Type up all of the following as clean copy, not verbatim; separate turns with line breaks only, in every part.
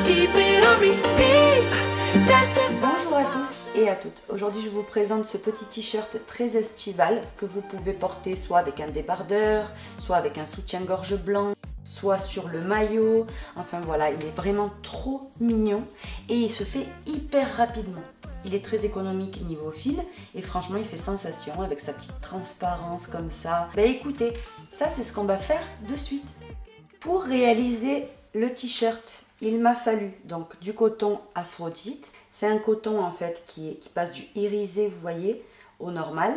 keep it on repeat.
Bonjour à tous et à toutes. Aujourd'hui je vous présente ce petit t-shirt très estival que vous pouvez porter soit avec un débardeur, soit avec un soutien-gorge blanc, soit sur le maillot. Enfin voilà, il est vraiment trop mignon et il se fait hyper rapidement. Il est très économique niveau fil et franchement il fait sensation avec sa petite transparence comme ça. Bah écoutez, ça c'est ce qu'on va faire de suite. Pour réaliser le t-shirt, il m'a fallu donc du coton Aphrodite. C'est un coton en fait qui passe du irisé, vous voyez, au normal.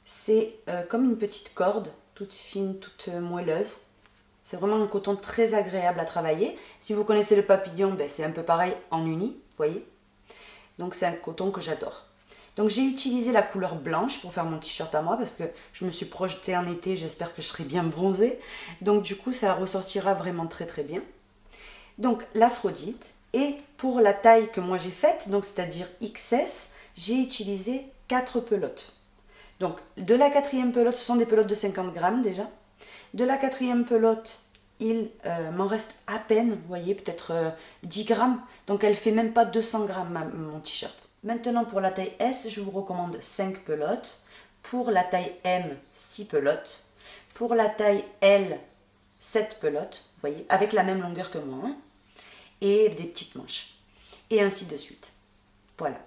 C'est comme une petite corde, toute fine, toute moelleuse. C'est vraiment un coton très agréable à travailler. Si vous connaissez le papillon, ben c'est un peu pareil en uni, vous voyez. Donc c'est un coton que j'adore. Donc j'ai utilisé la couleur blanche pour faire mon t-shirt à moi parce que je me suis projetée en été, j'espère que je serai bien bronzée. Donc du coup ça ressortira vraiment très très bien. Donc l'Aphrodite, et pour la taille que moi j'ai faite, donc c'est-à-dire XS, j'ai utilisé 4 pelotes. Donc de la quatrième pelote, ce sont des pelotes de 50 grammes déjà. De la quatrième pelote, il m'en reste à peine, vous voyez, peut-être 10 grammes. Donc elle fait même pas 200 grammes mon t-shirt. Maintenant pour la taille S, je vous recommande 5 pelotes. Pour la taille M, 6 pelotes. Pour la taille L, 7 pelotes, vous voyez, avec la même longueur que moi. Hein, et des petites manches. Et ainsi de suite. Voilà.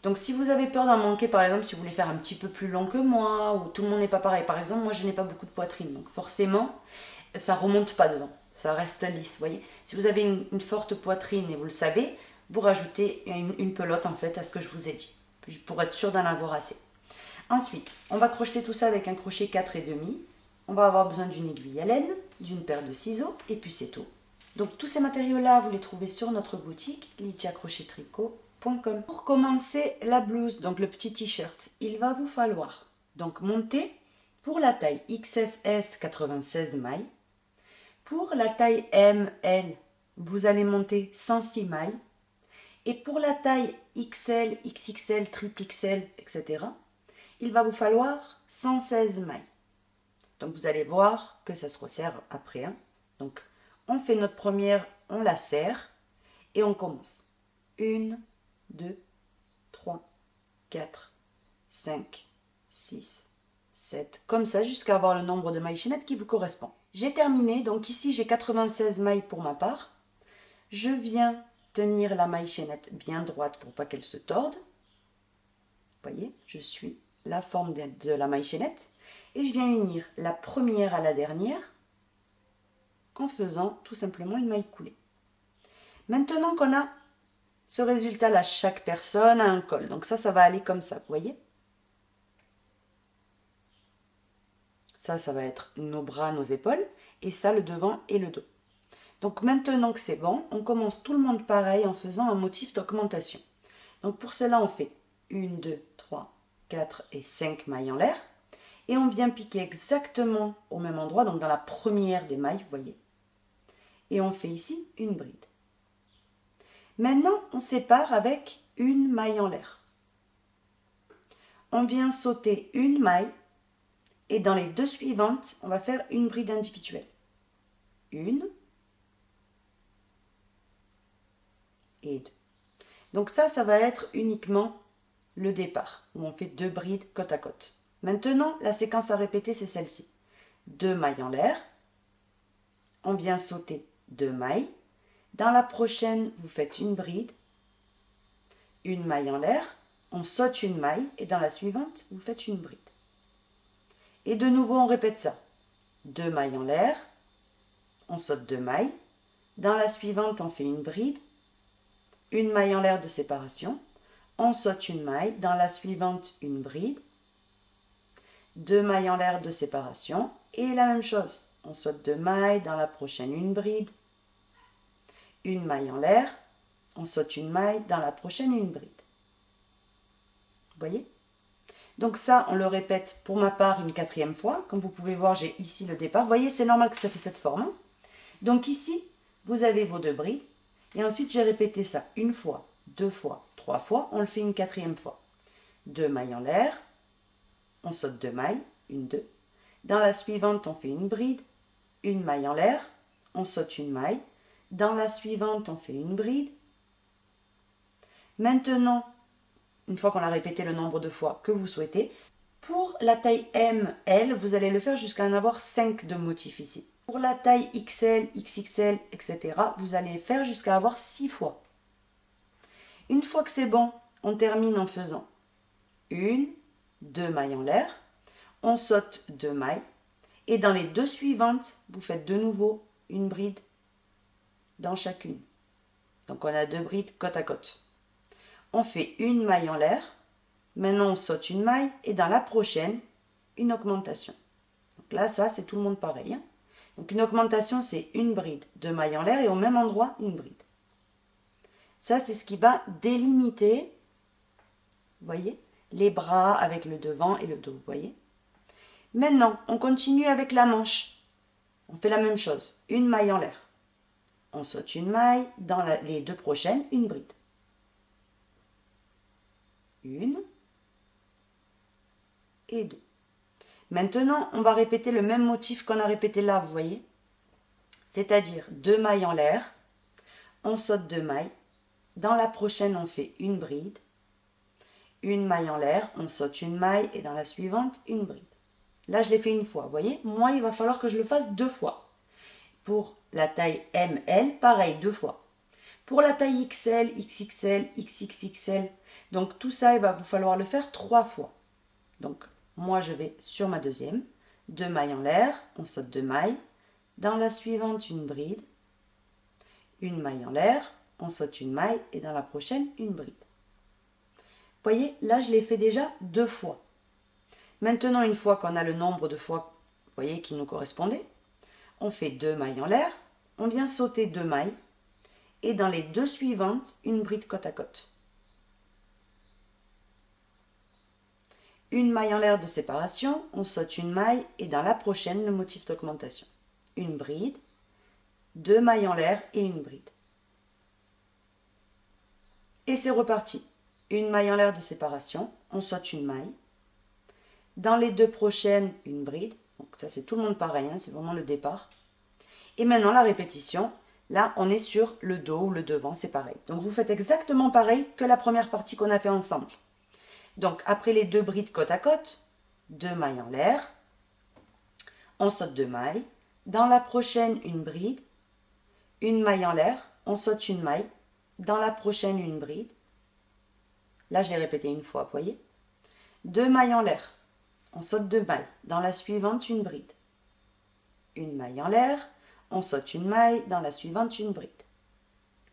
Donc si vous avez peur d'en manquer, par exemple, si vous voulez faire un petit peu plus long que moi, ou tout le monde n'est pas pareil, par exemple, moi je n'ai pas beaucoup de poitrine, donc forcément, ça remonte pas devant, ça reste lisse, vous voyez. Si vous avez une forte poitrine et vous le savez, vous rajoutez une pelote en fait à ce que je vous ai dit, pour être sûr d'en avoir assez. Ensuite, on va crocheter tout ça avec un crochet 4,5. On va avoir besoin d'une aiguille à laine, d'une paire de ciseaux, et puis c'est tout. Donc tous ces matériaux-là, vous les trouvez sur notre boutique, lydiacrochettricot.com. Pour commencer la blouse, donc le petit t-shirt, il va vous falloir donc monter pour la taille XS 96 mailles. Pour la taille ML, vous allez monter 106 mailles. Et pour la taille XL, XXL, triple XL, etc., il va vous falloir 116 mailles. Donc vous allez voir que ça se resserre après. Hein. Donc on fait notre première, on la serre et on commence. 1, 2, 3, 4, 5, 6, 7, comme ça jusqu'à avoir le nombre de mailles chaînettes qui vous correspond. J'ai terminé, donc ici j'ai 96 mailles pour ma part. Je viens tenir la maille chaînette bien droite pour pas qu'elle se torde. Vous voyez, je suis la forme de la maille chaînette et je viens unir la première à la dernière en faisant tout simplement une maille coulée. Maintenant qu'on a ce résultat-là, chaque personne a un col. Donc ça va aller comme ça, vous voyez. Ça va être nos bras, nos épaules. Et ça, le devant et le dos. Donc maintenant que c'est bon, on commence tout le monde pareil en faisant un motif d'augmentation. Donc pour cela, on fait 1, 2, 3, 4 et 5 mailles en l'air. Et on vient piquer exactement au même endroit, donc dans la première des mailles, vous voyez. Et on fait ici une bride. Maintenant, on sépare avec une maille en l'air. On vient sauter une maille et dans les deux suivantes, on va faire une bride individuelle. Une et deux. Donc ça va être uniquement le départ, où on fait 2 brides côte à côte. Maintenant, la séquence à répéter, c'est celle-ci. 2 mailles en l'air, on vient sauter 2 mailles. Dans la prochaine, vous faites une bride, une maille en l'air, on saute une maille et dans la suivante, vous faites une bride. Et de nouveau, on répète ça. 2 mailles en l'air, on saute 2 mailles. Dans la suivante, on fait une bride, une maille en l'air de séparation, on saute une maille. Dans la suivante, une bride, 2 mailles en l'air de séparation et la même chose. On saute 2 mailles, dans la prochaine, une bride, une maille en l'air, on saute une maille, dans la prochaine une bride. Vous voyez? Donc ça, on le répète pour ma part une 4e fois. Comme vous pouvez voir, j'ai ici le départ. Vous voyez, c'est normal que ça fait cette forme. Hein. Donc ici, vous avez vos 2 brides. Et ensuite, j'ai répété ça une fois, 2 fois, 3 fois. On le fait une 4e fois. 2 mailles en l'air, on saute 2 mailles, 1, 2. Dans la suivante, on fait une bride, une maille en l'air, on saute une maille. Dans la suivante, on fait une bride. Maintenant, une fois qu'on a répété le nombre de fois que vous souhaitez, pour la taille M, L, vous allez le faire jusqu'à en avoir 5 de motifs ici. Pour la taille XL, XXL, etc., vous allez faire jusqu'à avoir 6 fois. Une fois que c'est bon, on termine en faisant une, 2 mailles en l'air, on saute 2 mailles, et dans les deux suivantes, vous faites de nouveau une bride dans chacune. Donc on a 2 brides côte à côte. On fait une maille en l'air, maintenant on saute une maille, et dans la prochaine, une augmentation. Donc là, ça, c'est tout le monde pareil. Hein. Donc une augmentation, c'est une bride, 2 mailles en l'air, et au même endroit, une bride. Ça, c'est ce qui va délimiter, vous voyez, les bras avec le devant et le dos, vous voyez. Maintenant, on continue avec la manche. On fait la même chose, une maille en l'air. On saute une maille, dans les deux prochaines, une bride. Une et deux. Maintenant, on va répéter le même motif qu'on a répété là, vous voyez. C'est-à-dire 2 mailles en l'air, on saute 2 mailles. Dans la prochaine, on fait une bride. Une maille en l'air, on saute une maille et dans la suivante, une bride. Là, je l'ai fait une fois, vous voyez. Moi, il va falloir que je le fasse 2 fois. Pour la taille ML, pareil, 2 fois. Pour la taille XL, XXL, XXXL, donc tout ça, il va vous falloir le faire 3 fois. Donc, moi, je vais sur ma deuxième. 2 mailles en l'air, on saute 2 mailles. Dans la suivante, une bride. Une maille en l'air, on saute une maille et dans la prochaine, une bride. Vous voyez, là, je l'ai fait déjà 2 fois. Maintenant, une fois qu'on a le nombre de fois, vous voyez, qui nous correspondait, on fait 2 mailles en l'air, on vient sauter 2 mailles, et dans les deux suivantes, une bride côte à côte. Une maille en l'air de séparation, on saute une maille, et dans la prochaine, le motif d'augmentation. Une bride, 2 mailles en l'air et une bride. Et c'est reparti. Une maille en l'air de séparation, on saute une maille. Dans les deux prochaines, une bride. Donc ça, c'est tout le monde pareil, hein, c'est vraiment le départ. Et maintenant, la répétition. Là, on est sur le dos ou le devant, c'est pareil. Donc, vous faites exactement pareil que la première partie qu'on a fait ensemble. Donc, après les 2 brides côte à côte, 2 mailles en l'air, on saute 2 mailles. Dans la prochaine, une bride, une maille en l'air, on saute une maille. Dans la prochaine, une bride. Là, je l'ai répété une fois, vous voyez. 2 mailles en l'air, on saute 2 mailles. Dans la suivante, une bride. Une maille en l'air, on saute une maille. Dans la suivante, une bride.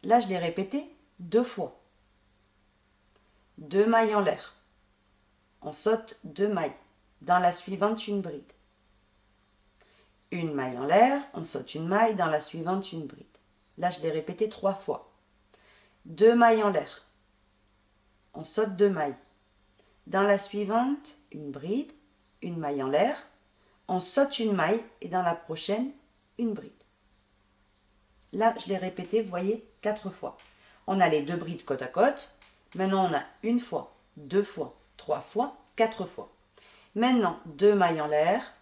Là, je l'ai répété 2 fois. 2 mailles en l'air, on saute 2 mailles. Dans la suivante, une bride. Une maille en l'air, on saute une maille. Dans la suivante, une bride. Là, je l'ai répété 3 fois. 2 mailles en l'air, on saute 2 mailles. Dans la suivante, une bride, une maille en l'air, on saute une maille et dans la prochaine, une bride. Là, je l'ai répété, vous voyez, 4 fois. On a les 2 brides côte à côte. Maintenant, on a une fois, 2 fois, 3 fois, 4 fois. Maintenant, 2 mailles en l'air.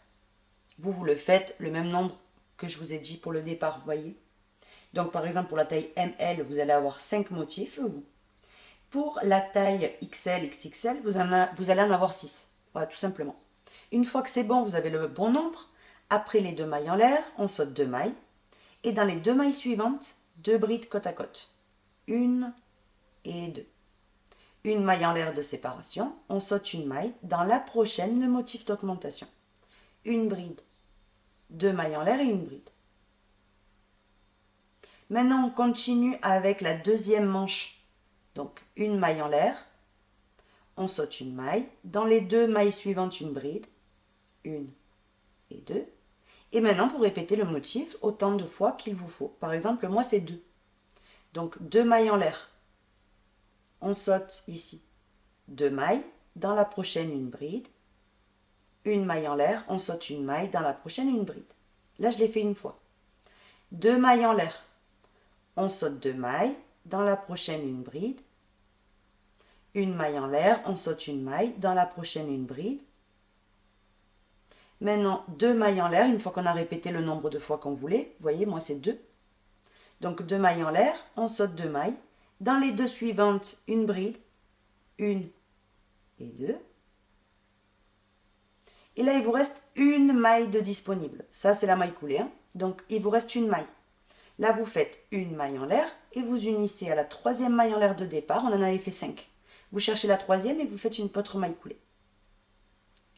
Vous le faites le même nombre que je vous ai dit pour le départ, vous voyez. Donc, par exemple, pour la taille ML, vous allez avoir 5 motifs, vous. Pour la taille XL, XXL, vous allez en avoir 6. Voilà, tout simplement. Une fois que c'est bon, vous avez le bon nombre. Après les 2 mailles en l'air, on saute 2 mailles. Et dans les 2 mailles suivantes, 2 brides côte à côte. 1 et 2. Une maille en l'air de séparation, on saute une maille. Dans la prochaine, le motif d'augmentation. Une bride, 2 mailles en l'air et une bride. Maintenant, on continue avec la deuxième manche. Donc, une maille en l'air, on saute une maille. Dans les 2 mailles suivantes, une bride. 1 et 2. Et maintenant, vous répétez le motif autant de fois qu'il vous faut. Par exemple, moi, c'est 2. Donc, 2 mailles en l'air. On saute ici 2 mailles. Dans la prochaine, une bride. Une maille en l'air. On saute une maille. Dans la prochaine, une bride. Là, je l'ai fait une fois. 2 mailles en l'air. On saute 2 mailles. Dans la prochaine, une bride. Une maille en l'air. On saute une maille. Dans la prochaine, une bride. Maintenant, 2 mailles en l'air, une fois qu'on a répété le nombre de fois qu'on voulait. Vous voyez, moi c'est 2. Donc 2 mailles en l'air, on saute 2 mailles. Dans les 2 suivantes, une bride, 1 et 2. Et là, il vous reste une maille de disponible. Ça, c'est la maille coulée, hein. Donc, il vous reste une maille. Là, vous faites une maille en l'air et vous unissez à la 3e maille en l'air de départ. On en avait fait 5. Vous cherchez la 3e et vous faites une autre maille coulée.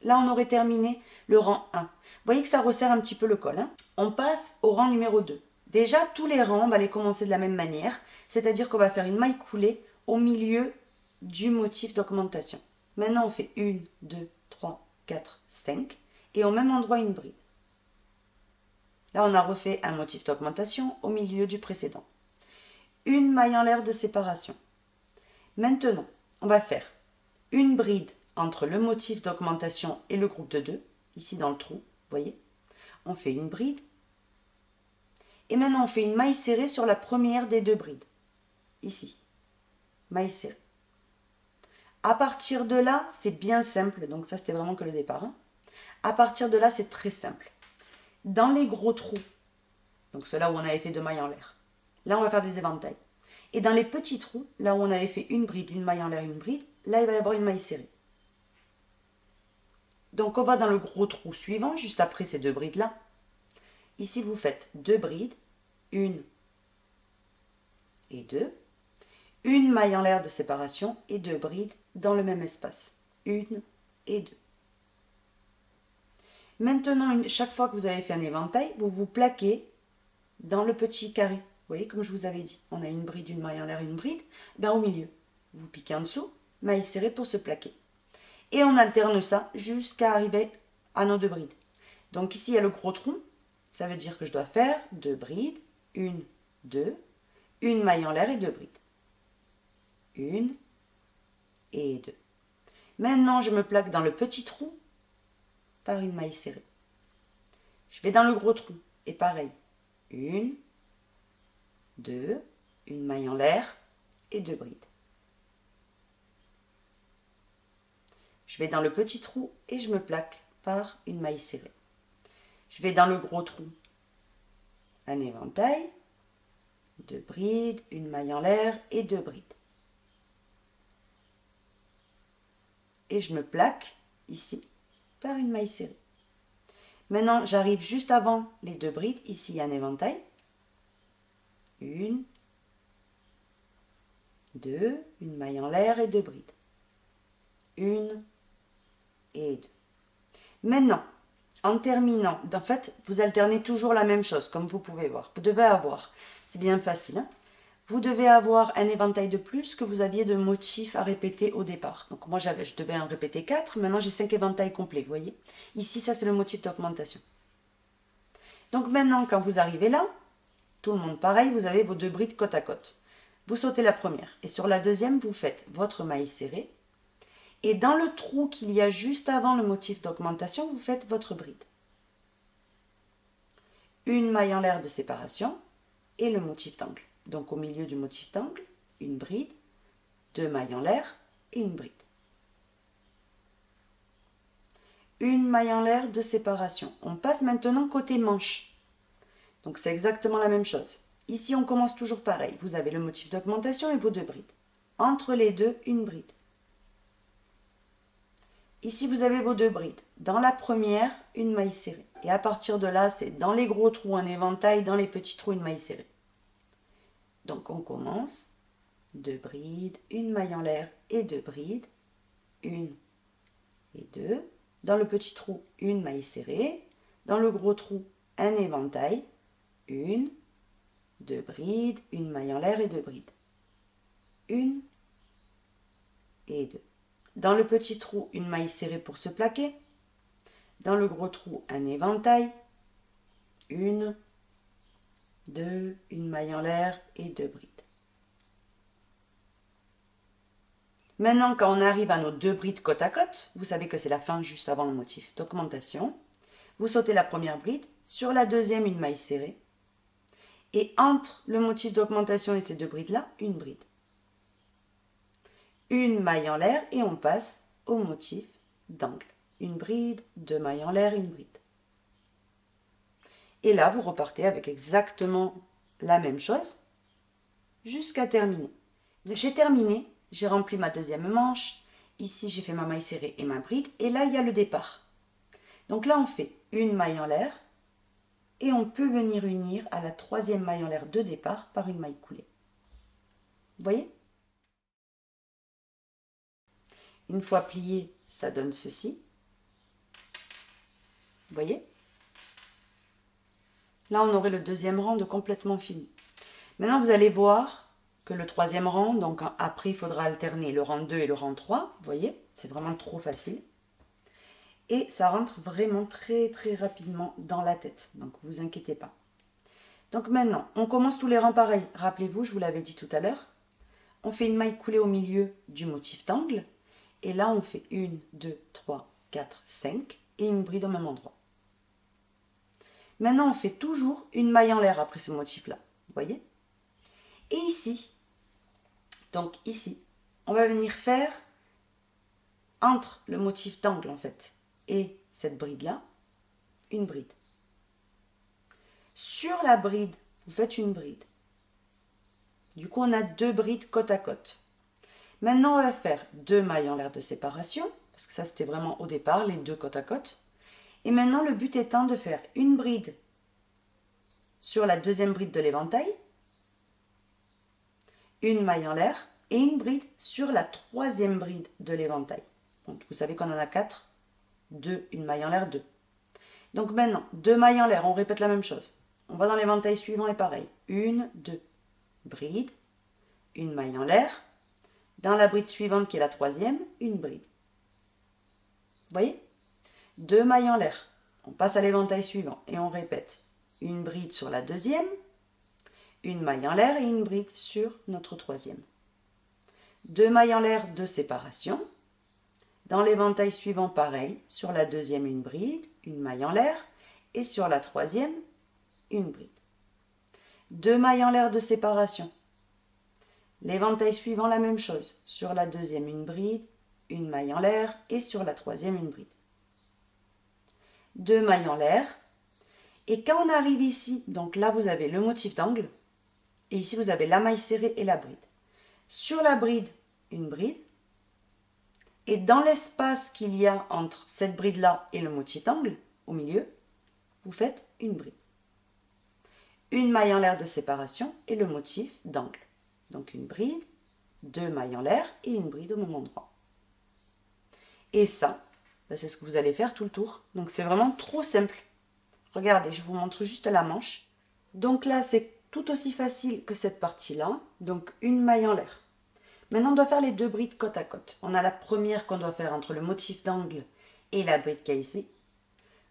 Là, on aurait terminé le rang 1. Vous voyez que ça resserre un petit peu le col, hein. On passe au rang numéro 2. Déjà, tous les rangs, on va les commencer de la même manière. C'est-à-dire qu'on va faire une maille coulée au milieu du motif d'augmentation. Maintenant, on fait 1, 2, 3, 4, 5. Et au même endroit, une bride. Là, on a refait un motif d'augmentation au milieu du précédent. Une maille en l'air de séparation. Maintenant, on va faire une bride entre le motif d'augmentation et le groupe de 2, ici dans le trou, vous voyez. On fait une bride. Et maintenant, on fait une maille serrée sur la première des 2 brides. Ici, maille serrée. À partir de là, c'est bien simple. Donc ça, c'était vraiment que le départ, hein. À partir de là, c'est très simple. Dans les gros trous, donc ceux-là où on avait fait 2 mailles en l'air, là, on va faire des éventails. Et dans les petits trous, là où on avait fait une bride, une maille en l'air, une bride, là, il va y avoir une maille serrée. Donc, on va dans le gros trou suivant, juste après ces 2 brides-là. Ici, vous faites 2 brides, 1 et 2. Une maille en l'air de séparation et 2 brides dans le même espace. 1 et 2. Maintenant, chaque fois que vous avez fait un éventail, vous vous plaquez dans le petit carré. Vous voyez, comme je vous avais dit, on a une bride, une maille en l'air, une bride. Ben, au milieu, vous piquez en dessous, maille serrée pour se plaquer. Et on alterne ça jusqu'à arriver à nos 2 brides. Donc ici, il y a le gros trou. Ça veut dire que je dois faire 2 brides, 1, 2, une maille en l'air et 2 brides. 1 et 2. Maintenant, je me plaque dans le petit trou par une maille serrée. Je vais dans le gros trou et pareil. 1, 2, une maille en l'air et 2 brides. Je vais dans le petit trou et je me plaque par une maille serrée. Je vais dans le gros trou, un éventail, 2 brides, une maille en l'air et 2 brides. Et je me plaque ici par une maille serrée. Maintenant, j'arrive juste avant les 2 brides. Ici, il y a un éventail. 1, 2, une maille en l'air et 2 brides. 1 et 2. Maintenant, en terminant, en fait, vous alternez toujours la même chose, comme vous pouvez voir. Vous devez avoir, c'est bien facile, hein, vous devez avoir un éventail de plus que vous aviez de motifs à répéter au départ. Donc moi, je devais en répéter 4, maintenant j'ai 5 éventails complets, vous voyez. Ici, ça c'est le motif d'augmentation. Donc maintenant, quand vous arrivez là, tout le monde pareil, vous avez vos 2 brides côte à côte. Vous sautez la première, et sur la deuxième, vous faites votre maille serrée. Et dans le trou qu'il y a juste avant le motif d'augmentation, vous faites votre bride. Une maille en l'air de séparation et le motif d'angle. Donc au milieu du motif d'angle, une bride, 2 mailles en l'air et une bride. Une maille en l'air de séparation. On passe maintenant côté manche. Donc c'est exactement la même chose. Ici on commence toujours pareil. Vous avez le motif d'augmentation et vos 2 brides. Entre les deux, une bride. Ici, vous avez vos 2 brides. Dans la première, une maille serrée. Et à partir de là, c'est dans les gros trous un éventail, dans les petits trous une maille serrée. Donc, on commence. 2 brides, une maille en l'air et 2 brides. 1 et 2. Dans le petit trou, une maille serrée. Dans le gros trou, un éventail. 1, 2 brides, une maille en l'air et 2 brides. 1 et 2. Dans le petit trou, une maille serrée pour se plaquer. Dans le gros trou, un éventail. 1, 2, une maille en l'air et 2 brides. Maintenant, quand on arrive à nos 2 brides côte à côte, vous savez que c'est la fin juste avant le motif d'augmentation. Vous sautez la première bride, sur la deuxième, une maille serrée. Et entre le motif d'augmentation et ces 2 brides-là, une bride. Une maille en l'air et on passe au motif d'angle. Une bride, 2 mailles en l'air, une bride. Et là, vous repartez avec exactement la même chose jusqu'à terminer. J'ai terminé, j'ai rempli ma deuxième manche. Ici, j'ai fait ma maille serrée et ma bride. Et là, il y a le départ. Donc là, on fait une maille en l'air. Et on peut venir unir à la troisième maille en l'air de départ par une maille coulée. Vous voyez? Une fois plié, ça donne ceci. Vous voyez? Là, on aurait le deuxième rang de complètement fini. Maintenant, vous allez voir que le troisième rang, donc après, il faudra alterner le rang 2 et le rang 3. Vous voyez? C'est vraiment trop facile. Et ça rentre vraiment très très rapidement dans la tête. Donc, vous inquiétez pas. Donc maintenant, on commence tous les rangs pareils. Rappelez-vous, je vous l'avais dit tout à l'heure. On fait une maille coulée au milieu du motif d'angle. Et là, on fait 1, 2, 3, 4, 5 et une bride au même endroit. Maintenant, on fait toujours une maille en l'air après ce motif-là. Vous voyez? Et ici, donc ici, on va venir faire entre le motif d'angle en fait et cette bride-là, une bride. Sur la bride, vous faites une bride. Du coup, on a deux brides côte à côte. Maintenant, on va faire deux mailles en l'air de séparation, parce que ça, c'était vraiment au départ, les deux côte à côte. Et maintenant, le but étant de faire une bride sur la deuxième bride de l'éventail, une maille en l'air et une bride sur la troisième bride de l'éventail. Donc, vous savez qu'on en a 4, 2, une maille en l'air, 2. Donc maintenant, deux mailles en l'air, on répète la même chose. On va dans l'éventail suivant et pareil. 1, 2, bride, une maille en l'air. Dans la bride suivante qui est la troisième, une bride. Vous voyez? Deux mailles en l'air. On passe à l'éventail suivant et on répète. Une bride sur la deuxième, une maille en l'air et une bride sur notre troisième. Deux mailles en l'air de séparation. Dans l'éventail suivant, pareil. Sur la deuxième, une bride, une maille en l'air et sur la troisième, une bride. Deux mailles en l'air de séparation. L'éventail suivant, la même chose. Sur la deuxième, une bride, une maille en l'air et sur la troisième, une bride. Deux mailles en l'air. Et quand on arrive ici, donc là, vous avez le motif d'angle. Et ici, vous avez la maille serrée et la bride. Sur la bride, une bride. Et dans l'espace qu'il y a entre cette bride-là et le motif d'angle, au milieu, vous faites une bride. Une maille en l'air de séparation et le motif d'angle. Donc une bride, deux mailles en l'air et une bride au même endroit. Et ça, c'est ce que vous allez faire tout le tour. Donc c'est vraiment trop simple. Regardez, je vous montre juste la manche. Donc là, c'est tout aussi facile que cette partie-là. Donc une maille en l'air. Maintenant, on doit faire les deux brides côte à côte. On a la première qu'on doit faire entre le motif d'angle et la bride qu'il y a ici.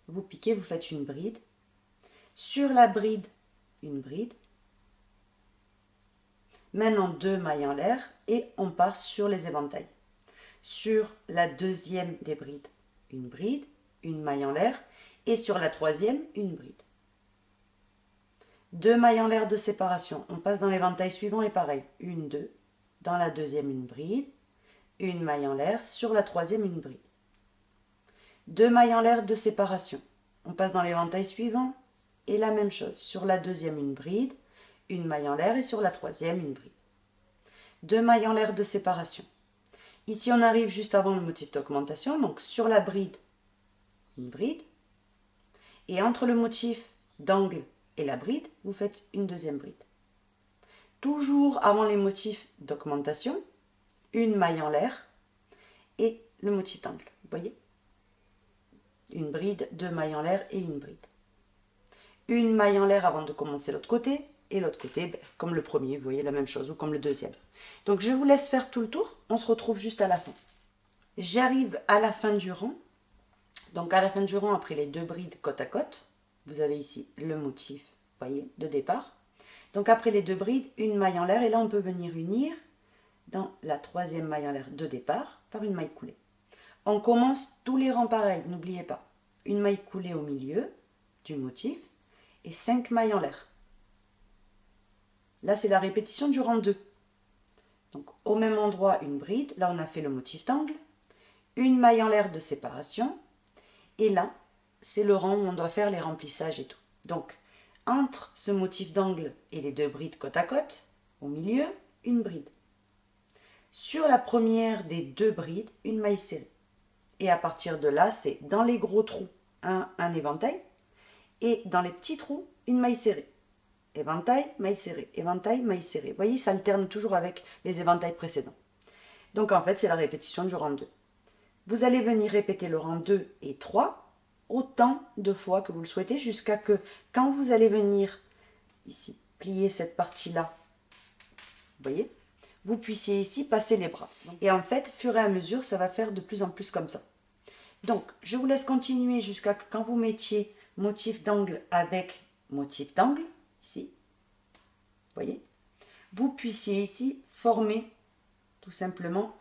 Vous piquez, vous faites une bride. Sur la bride, une bride. Maintenant, deux mailles en l'air et on part sur les éventails. Sur la deuxième des brides, une maille en l'air et sur la troisième, une bride. Deux mailles en l'air de séparation. On passe dans l'éventail suivant et pareil. Une, deux. Dans la deuxième, une bride. Une maille en l'air. Sur la troisième, une bride. Deux mailles en l'air de séparation. On passe dans l'éventail suivant et la même chose. Sur la deuxième, une bride. Une maille en l'air et sur la troisième, une bride. Deux mailles en l'air de séparation. Ici, on arrive juste avant le motif d'augmentation. Donc, sur la bride, une bride. Et entre le motif d'angle et la bride, vous faites une deuxième bride. Toujours avant les motifs d'augmentation, une maille en l'air et le motif d'angle. Vous voyez? Une bride, deux mailles en l'air et une bride. Une maille en l'air avant de commencer l'autre côté. Et l'autre côté, comme le premier, vous voyez la même chose, ou comme le deuxième. Donc je vous laisse faire tout le tour, on se retrouve juste à la fin. J'arrive à la fin du rang. Donc à la fin du rang, après les deux brides côte à côte, vous avez ici le motif, vous voyez, de départ. Donc après les deux brides, une maille en l'air, et là on peut venir unir dans la troisième maille en l'air de départ par une maille coulée. On commence tous les rangs pareils, n'oubliez pas. Une maille coulée au milieu du motif et 5 mailles en l'air. Là, c'est la répétition du rang 2. Donc, au même endroit, une bride. Là, on a fait le motif d'angle. Une maille en l'air de séparation. Et là, c'est le rang où on doit faire les remplissages et tout. Donc, Entre ce motif d'angle et les deux brides côte à côte, au milieu, une bride. Sur la première des deux brides, une maille serrée. Et à partir de là, c'est dans les gros trous, un éventail. Et dans les petits trous, une maille serrée. Éventail, maille serrée, éventail, maille serrée. Vous voyez, ça alterne toujours avec les éventails précédents. Donc en fait, c'est la répétition du rang 2. Vous allez venir répéter le rang 2 et 3 autant de fois que vous le souhaitez jusqu'à que quand vous allez venir ici plier cette partie-là, vous voyez, vous puissiez ici passer les bras. Et en fait, fur et à mesure, ça va faire de plus en plus comme ça. Donc, je vous laisse continuer jusqu'à que quand vous mettiez motif d'angle avec motif d'angle, ici, vous voyez, vous puissiez ici former tout simplement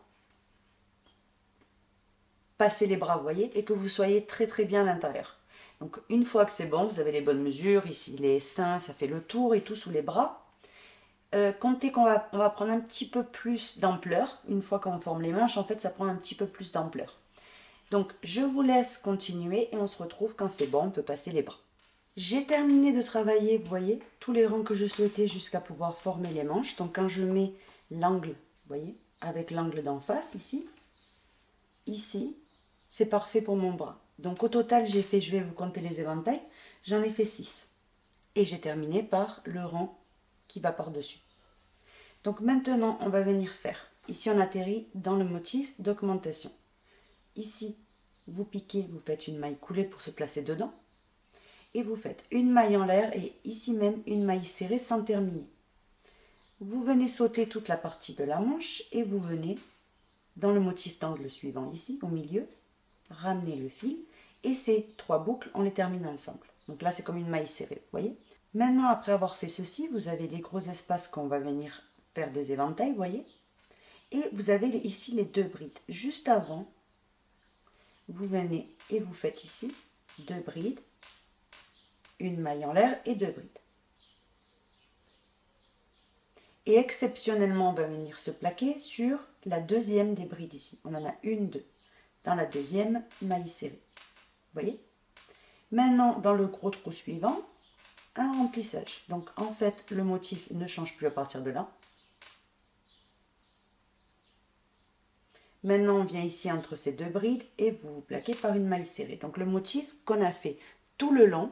passer les bras, vous voyez, et que vous soyez très très bien à l'intérieur. Donc une fois que c'est bon, vous avez les bonnes mesures, ici les seins, ça fait le tour et tout sous les bras. Comptez qu'on va prendre un petit peu plus d'ampleur. Une fois qu'on forme les manches, en fait, ça prend un petit peu plus d'ampleur. Donc je vous laisse continuer et on se retrouve quand c'est bon, on peut passer les bras. J'ai terminé de travailler, vous voyez, tous les rangs que je souhaitais jusqu'à pouvoir former les manches. Donc quand je mets l'angle, vous voyez, avec l'angle d'en face, ici, c'est parfait pour mon bras. Donc au total, j'ai fait, je vais vous compter les éventails, j'en ai fait 6. Et j'ai terminé par le rang qui va par-dessus. Donc maintenant, on va venir faire. Ici, on atterrit dans le motif d'augmentation. Ici, vous piquez, vous faites une maille coulée pour se placer dedans. Et vous faites une maille en l'air et ici même une maille serrée sans terminer. Vous venez sauter toute la partie de la manche et vous venez dans le motif d'angle suivant ici, au milieu, ramener le fil et ces 3 boucles, on les termine ensemble. Donc là, c'est comme une maille serrée, vous voyez. Maintenant, après avoir fait ceci, vous avez les gros espaces qu'on va venir faire des éventails, vous voyez. Et vous avez ici les 2 brides. Juste avant, vous venez et vous faites ici 2 brides, une maille en l'air et 2 brides. Et exceptionnellement, on va venir se plaquer sur la deuxième des brides ici. On en a une, 2. Dans la deuxième, maille serrée. Vous voyez? Maintenant, dans le gros trou suivant, un remplissage. Donc, en fait, le motif ne change plus à partir de là. Maintenant, on vient ici entre ces 2 brides et vous vous plaquez par une maille serrée. Donc, le motif qu'on a fait tout le long,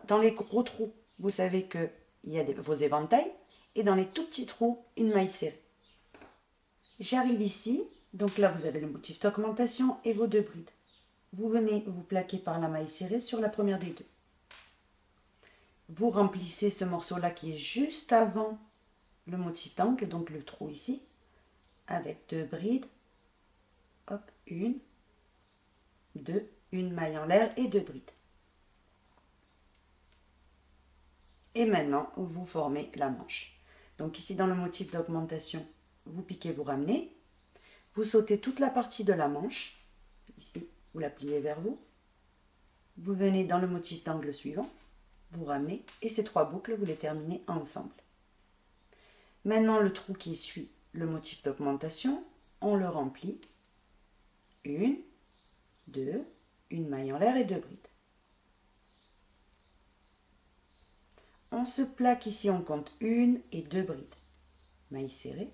dans les gros trous, vous savez qu'il y a vos éventails, et dans les tout petits trous, une maille serrée. J'arrive ici, donc là, vous avez le motif d'augmentation et vos 2 brides. Vous venez vous plaquer par la maille serrée sur la première des 2. Vous remplissez ce morceau-là qui est juste avant le motif d'angle, donc le trou ici, avec 2 brides. Hop, 1, 2, une maille en l'air et 2 brides. Et maintenant, vous formez la manche. Donc ici, dans le motif d'augmentation, vous piquez, vous ramenez. Vous sautez toute la partie de la manche. Ici, vous la pliez vers vous. Vous venez dans le motif d'angle suivant. Vous ramenez. Et ces 3 boucles, vous les terminez ensemble. Maintenant, le trou qui suit le motif d'augmentation, on le remplit. 1, 2, une maille en l'air et 2 brides. On se plaque ici, on compte 1 et 2 brides. Maille serrée.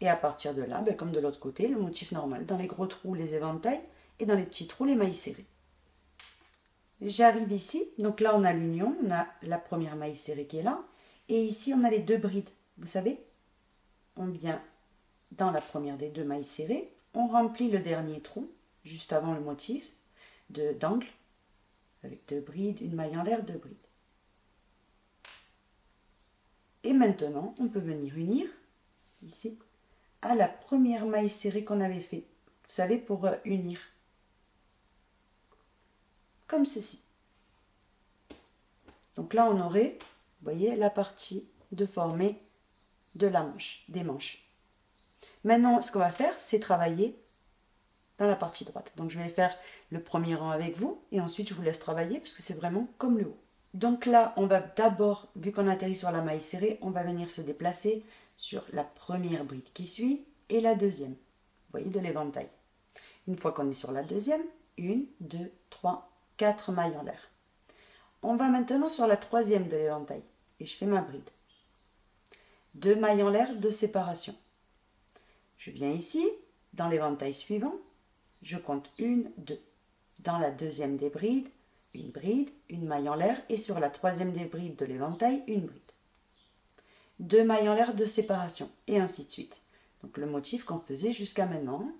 Et à partir de là, comme de l'autre côté, le motif normal. Dans les gros trous, les éventails. Et dans les petits trous, les mailles serrées. J'arrive ici. Donc là, on a l'union. On a la première maille serrée qui est là. Et ici, on a les 2 brides. Vous savez, on vient dans la première des 2 mailles serrées. On remplit le dernier trou, juste avant le motif d'angle. Avec 2 brides, une maille en l'air, 2 brides. Et maintenant, on peut venir unir, ici, à la première maille serrée qu'on avait fait. Vous savez, pour unir. Comme ceci. Donc là, on aurait, vous voyez, la partie de former de la manche, des manches. Maintenant, ce qu'on va faire, c'est travailler dans la partie droite. Donc, je vais faire le premier rang avec vous, et ensuite, je vous laisse travailler, parce que c'est vraiment comme le haut. Donc là, on va d'abord, vu qu'on atterrit sur la maille serrée, on va venir se déplacer sur la première bride qui suit et la deuxième. Vous voyez, de l'éventail. Une fois qu'on est sur la deuxième, 1, 2, 3, 4 mailles en l'air. On va maintenant sur la troisième de l'éventail. et je fais ma bride. 2 mailles en l'air de séparation. Je viens ici, dans l'éventail suivant, je compte 1, 2. Dans la deuxième des brides, une maille en l'air, et sur la troisième des brides de l'éventail, une bride. 2 mailles en l'air de séparation, et ainsi de suite. Donc le motif qu'on faisait jusqu'à maintenant.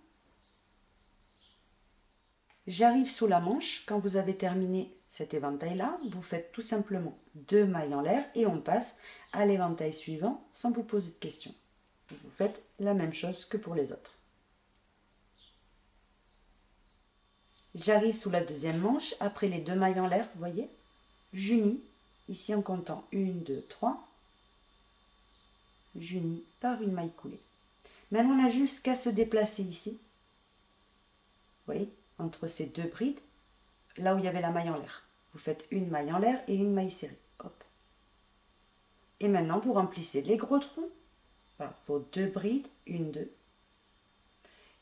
J'arrive sous la manche. Quand vous avez terminé cet éventail-là, vous faites tout simplement 2 mailles en l'air et on passe à l'éventail suivant sans vous poser de questions. Vous faites la même chose que pour les autres. J'arrive sous la deuxième manche, après les 2 mailles en l'air, vous voyez, j'unis, ici en comptant 1, 2, 3, j'unis par une maille coulée. Maintenant, on n'a juste qu'à se déplacer ici, vous voyez, entre ces 2 brides, là où il y avait la maille en l'air. Vous faites une maille en l'air et une maille serrée. Hop. Et maintenant, vous remplissez les gros trous par vos 2 brides, 1, 2,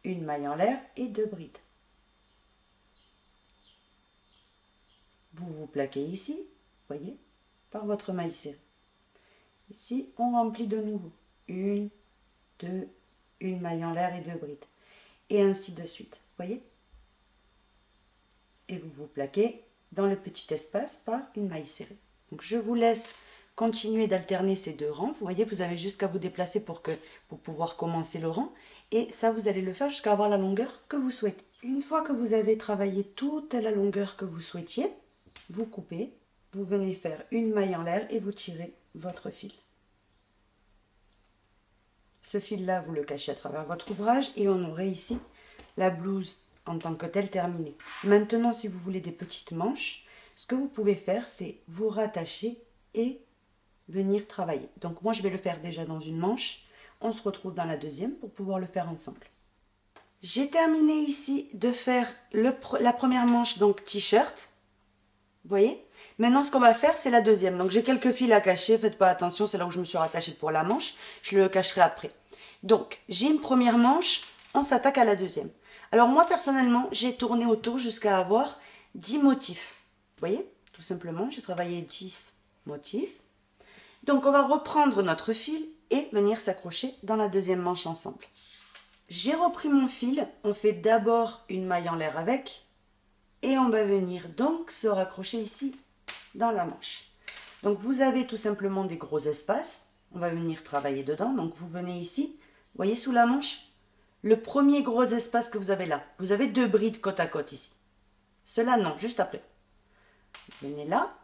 une maille en l'air et 2 brides. Vous vous plaquez ici, voyez, par votre maille serrée. Ici, on remplit de nouveau. 1, 2, une maille en l'air et 2 brides. Et ainsi de suite, voyez. Et vous vous plaquez dans le petit espace par une maille serrée. Donc je vous laisse continuer d'alterner ces 2 rangs. Vous voyez, vous avez juste qu'à vous déplacer pour pouvoir commencer le rang. Et ça, vous allez le faire jusqu'à avoir la longueur que vous souhaitez. Une fois que vous avez travaillé toute la longueur que vous souhaitiez, vous coupez, vous venez faire une maille en l'air et vous tirez votre fil. Ce fil-là, vous le cachez à travers votre ouvrage et on aurait ici la blouse en tant que telle terminée. Maintenant, si vous voulez des petites manches, ce que vous pouvez faire, c'est vous rattacher et venir travailler. Donc moi, je vais le faire déjà dans une manche. On se retrouve dans la deuxième pour pouvoir le faire ensemble. J'ai terminé ici de faire la première manche, donc t-shirt. Vous voyez? Maintenant, ce qu'on va faire, c'est la deuxième. Donc, j'ai quelques fils à cacher. Faites pas attention, c'est là où je me suis rattachée pour la manche. Je le cacherai après. Donc, j'ai une première manche. On s'attaque à la deuxième. Alors, moi, personnellement, j'ai tourné autour jusqu'à avoir 10 motifs. Vous voyez? Tout simplement, j'ai travaillé 10 motifs. Donc, on va reprendre notre fil et venir s'accrocher dans la deuxième manche ensemble. J'ai repris mon fil. On fait d'abord une maille en l'air avec. Et on va venir donc se raccrocher ici dans la manche. Donc vous avez tout simplement des gros espaces. On va venir travailler dedans. Donc vous venez ici, vous voyez sous la manche, le premier gros espace que vous avez là. Vous avez 2 brides côte à côte ici. Cela non, juste après. Vous venez là.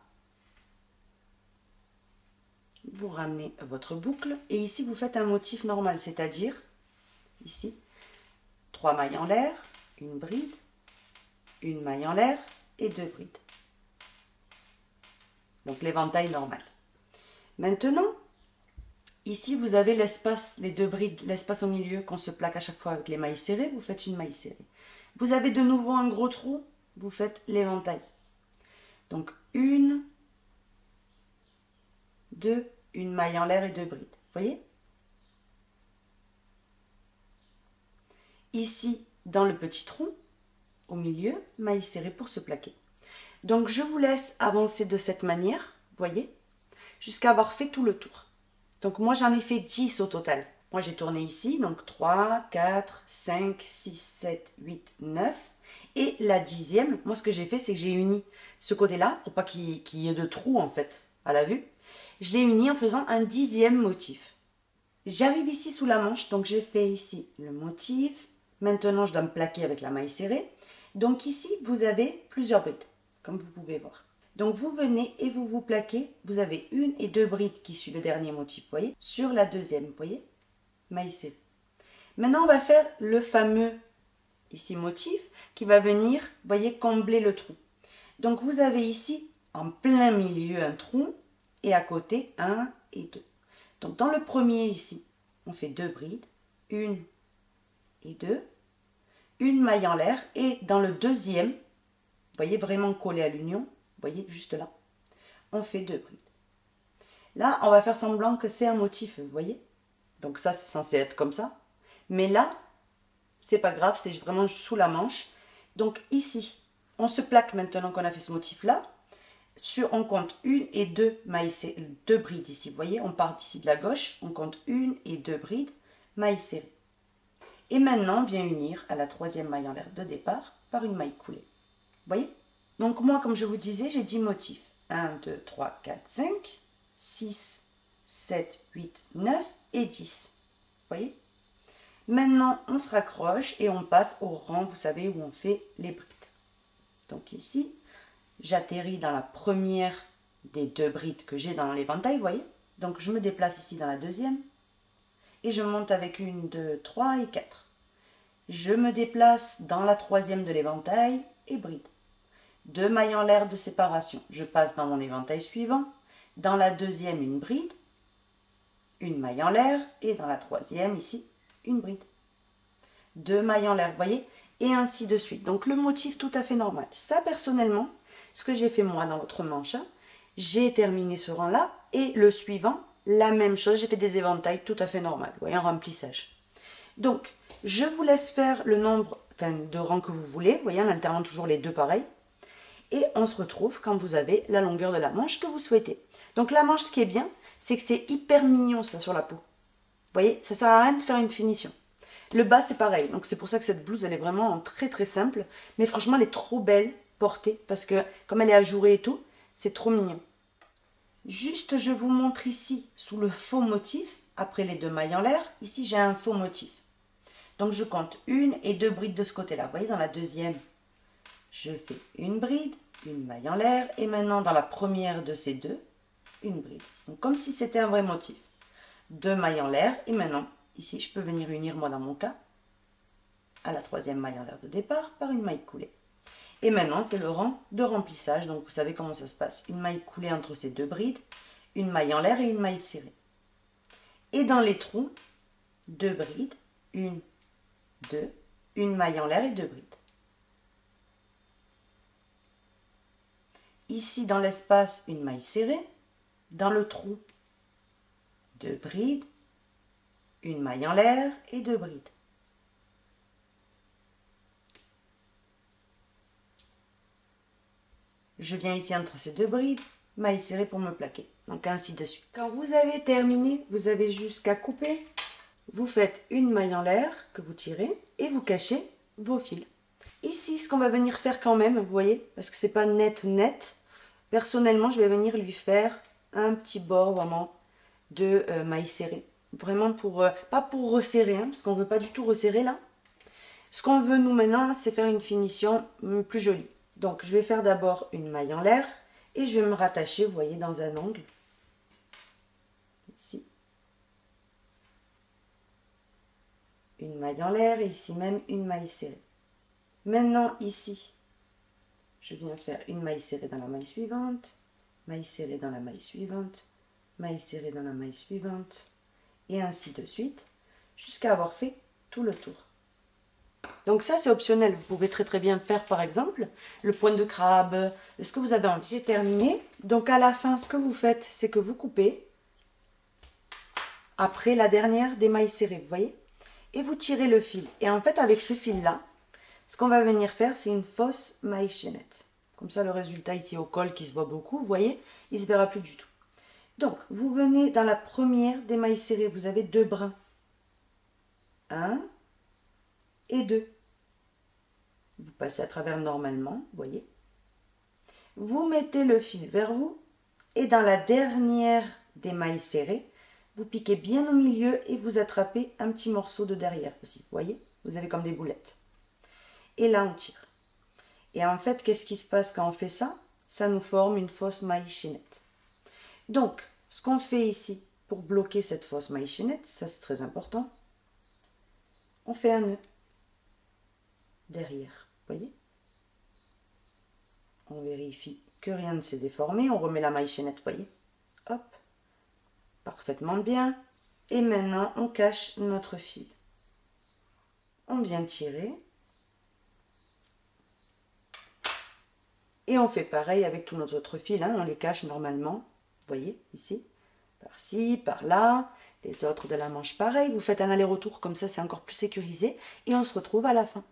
Vous ramenez votre boucle. Et ici vous faites un motif normal, c'est-à-dire ici 3 mailles en l'air, une bride, une maille en l'air et 2 brides. Donc l'éventail normal. Maintenant, ici vous avez l'espace, les 2 brides, l'espace au milieu qu'on se plaque à chaque fois avec les mailles serrées, vous faites une maille serrée. Vous avez de nouveau un gros trou, vous faites l'éventail. Donc 1, 2, une maille en l'air et 2 brides. Vous voyez? Ici, dans le petit trou, au milieu, maille serrée pour se plaquer. Donc je vous laisse avancer de cette manière, voyez, jusqu'à avoir fait tout le tour. Donc moi j'en ai fait 10 au total. Moi j'ai tourné ici, donc 3, 4, 5, 6, 7, 8, 9. Et la 10e, moi ce que j'ai fait, c'est que j'ai uni ce côté-là, pour pas qu'il y ait de trous en fait, à la vue. Je l'ai uni en faisant un 10e motif. J'arrive ici sous la manche, donc j'ai fait ici le motif. Maintenant je dois me plaquer avec la maille serrée. Donc ici, vous avez plusieurs brides, comme vous pouvez voir. Donc vous venez et vous vous plaquez. Vous avez 1 et 2 brides qui suivent le dernier motif, vous voyez, sur la deuxième, vous voyez, maille serrée. Maintenant, on va faire le fameux, ici, motif, qui va venir, vous voyez, combler le trou. Donc vous avez ici, en plein milieu, un trou, et à côté, 1 et 2. Donc dans le premier, ici, on fait 2 brides, 1 et 2. Une maille en l'air et dans le deuxième, vous voyez, vraiment collé à l'union, vous voyez, juste là, on fait 2 brides. Là, on va faire semblant que c'est un motif, vous voyez. Donc ça, c'est censé être comme ça. Mais là, c'est pas grave, c'est vraiment sous la manche. Donc ici, on se plaque maintenant qu'on a fait ce motif-là. On compte une et deux mailles, deux brides ici. Vous voyez, on part d'ici de la gauche, on compte une et deux brides, mailles serrées. Et maintenant, on vient unir à la troisième maille en l'air de départ par une maille coulée. Vous voyez? Donc moi, comme je vous disais, j'ai 10 motifs. 1, 2, 3, 4, 5, 6, 7, 8, 9 et 10. Vous voyez? Maintenant, on se raccroche et on passe au rang, vous savez, où on fait les brides. Donc ici, j'atterris dans la première des deux brides que j'ai dans l'éventail, vous voyez? Donc je me déplace ici dans la deuxième et je monte avec 1, 2, 3 et 4. Je me déplace dans la troisième de l'éventail et bride. 2 mailles en l'air de séparation. Je passe dans mon éventail suivant. Dans la deuxième, une bride, une maille en l'air et dans la troisième, ici, une bride. 2 mailles en l'air, vous voyez? Et ainsi de suite. Donc le motif tout à fait normal. Ça, personnellement, ce que j'ai fait moi dans l'autre manche, j'ai terminé ce rang-là et le suivant, la même chose. J'ai fait des éventails tout à fait normal. Vous voyez, un remplissage. Donc, je vous laisse faire le nombre de rangs que vous voulez. Vous voyez, en alternant toujours les deux pareils. Et on se retrouve quand vous avez la longueur de la manche que vous souhaitez. Donc la manche, ce qui est bien, c'est que c'est hyper mignon ça sur la peau. Vous voyez, ça sert à rien de faire une finition. Le bas, c'est pareil. Donc c'est pour ça que cette blouse, elle est vraiment très très simple. Mais franchement, elle est trop belle portée parce que comme elle est ajourée et tout, c'est trop mignon. Juste, je vous montre ici sous le faux motif, après les 2 mailles en l'air. Ici, j'ai un faux motif. Donc je compte 1 et 2 brides de ce côté-là. Vous voyez, dans la deuxième, je fais une bride, une maille en l'air, et maintenant dans la première de ces deux, une bride. Donc comme si c'était un vrai motif. 2 mailles en l'air, et maintenant, ici, je peux venir unir, moi dans mon cas, à la troisième maille en l'air de départ par une maille coulée. Et maintenant, c'est le rang de remplissage, donc vous savez comment ça se passe. Une maille coulée entre ces deux brides, une maille en l'air et une maille serrée. Et dans les trous, 2 brides, 1, 2, une maille en l'air et 2 brides. Ici, dans l'espace, une maille serrée. Dans le trou, 2 brides, une maille en l'air et 2 brides. Je viens ici entre ces 2 brides, maille serrée pour me plaquer. Donc ainsi de suite. Quand vous avez terminé, vous avez jusqu'à couper. Vous faites une maille en l'air que vous tirez et vous cachez vos fils. Ici, ce qu'on va venir faire quand même, vous voyez, parce que c'est pas net net, personnellement, je vais venir lui faire un petit bord vraiment de maille serrée. Vraiment pour, pas pour resserrer, hein, parce qu'on ne veut pas du tout resserrer là. Ce qu'on veut nous maintenant, c'est faire une finition plus jolie. Donc, je vais faire d'abord une maille en l'air et je vais me rattacher, vous voyez, dans un angle. Ici. Une maille en l'air et ici même une maille serrée. Maintenant, ici, je viens faire une maille serrée dans la maille suivante, maille serrée dans la maille suivante, maille serrée dans la maille suivante, et ainsi de suite, jusqu'à avoir fait tout le tour. Donc ça, c'est optionnel. Vous pouvez très très bien faire, par exemple, le point de crabe, ce que vous avez envie. J'ai terminé. Donc à la fin, ce que vous faites, c'est que vous coupez après la dernière des mailles serrées, vous voyez, et vous tirez le fil. Et en fait, avec ce fil-là, ce qu'on va venir faire, c'est une fausse maille chaînette. Comme ça, le résultat ici au col qui se voit beaucoup, vous voyez, il ne se verra plus du tout. Donc, vous venez dans la première des mailles serrées, vous avez 2 brins. 1 et 2. Vous passez à travers normalement, vous voyez. Vous mettez le fil vers vous et dans la dernière des mailles serrées, vous piquez bien au milieu et vous attrapez un petit morceau de derrière aussi, vous voyez. Vous avez comme des boulettes. Et là, on tire. Et en fait, qu'est-ce qui se passe quand on fait ça? Ça nous forme une fausse maille chaînette. Donc, ce qu'on fait ici pour bloquer cette fausse maille chaînette, ça c'est très important, on fait un nœud derrière, vous voyez. On vérifie que rien ne s'est déformé, on remet la maille chaînette, vous voyez. Hop, parfaitement bien. Et maintenant, on cache notre fil. On vient tirer. Et on fait pareil avec tous nos autres fils, hein, on les cache normalement, vous voyez, ici, par-ci, par-là, les autres de la manche pareil, vous faites un aller-retour, comme ça c'est encore plus sécurisé, et on se retrouve à la fin.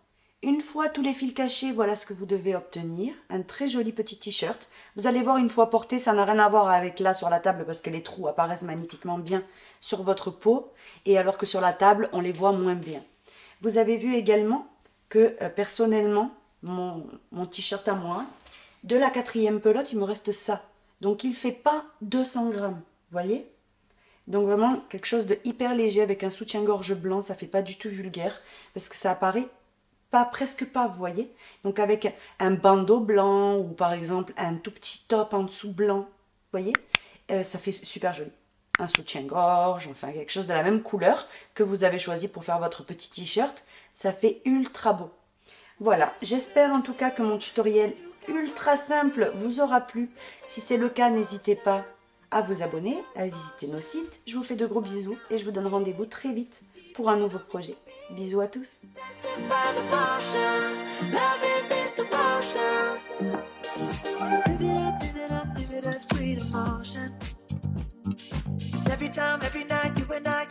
Une fois tous les fils cachés, voilà ce que vous devez obtenir. Un très joli petit t-shirt. Vous allez voir une fois porté, ça n'a rien à voir avec là sur la table parce que les trous apparaissent magnifiquement bien sur votre peau. Et alors que sur la table, on les voit moins bien. Vous avez vu également que personnellement, mon t-shirt à moi, de la 4e pelote, il me reste ça. Donc il ne fait pas 200 grammes, voyez? Donc vraiment quelque chose de hyper léger avec un soutien-gorge blanc, ça fait pas du tout vulgaire parce que ça apparaît pas, presque pas, vous voyez. Donc avec un bandeau blanc ou par exemple un tout petit top en dessous blanc, vous voyez, ça fait super joli. Un soutien-gorge, enfin quelque chose de la même couleur que vous avez choisi pour faire votre petit t-shirt, ça fait ultra beau. Voilà, j'espère en tout cas que mon tutoriel ultra simple vous aura plu. Si c'est le cas, n'hésitez pas à vous abonner, à visiter nos sites. Je vous fais de gros bisous et je vous donne rendez-vous très vite pour un nouveau projet. Bisous à tous.
Every time, every night, you and I